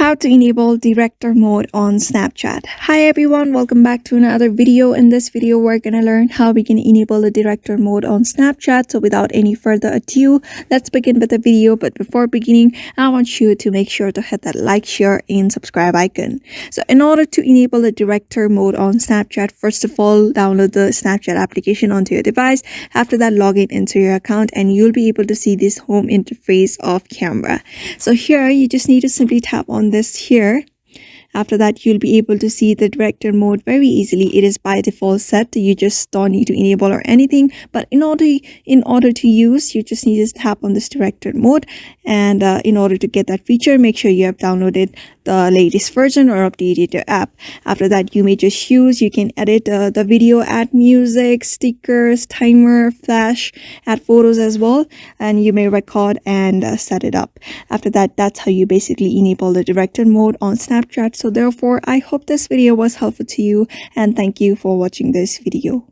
How to enable director mode on Snapchat. Hi everyone, welcome back to another video. In this video we're gonna learn how we can enable the director mode on Snapchat. So without any further ado, let's begin with the video. But before beginning, I want you to make sure to hit that like, share and subscribe icon. So in order to enable the director mode on Snapchat, first of all, download the Snapchat application onto your device. After that, log in into your account and you'll be able to see this home interface of camera. So here you just need to simply tap on this here. After that, you'll be able to see the director mode very easily. It is by default set. You just don't need to enable or anything. But in order to use, you just need to tap on this director mode. And in order to get that feature, make sure you have downloaded the latest version or updated your app. After that, you may just you can edit the video, add music, stickers, timer, flash, add photos as well. And you may record and set it up. After that, that's how you basically enable the director mode on Snapchat. So therefore, I hope this video was helpful to you and thank you for watching this video.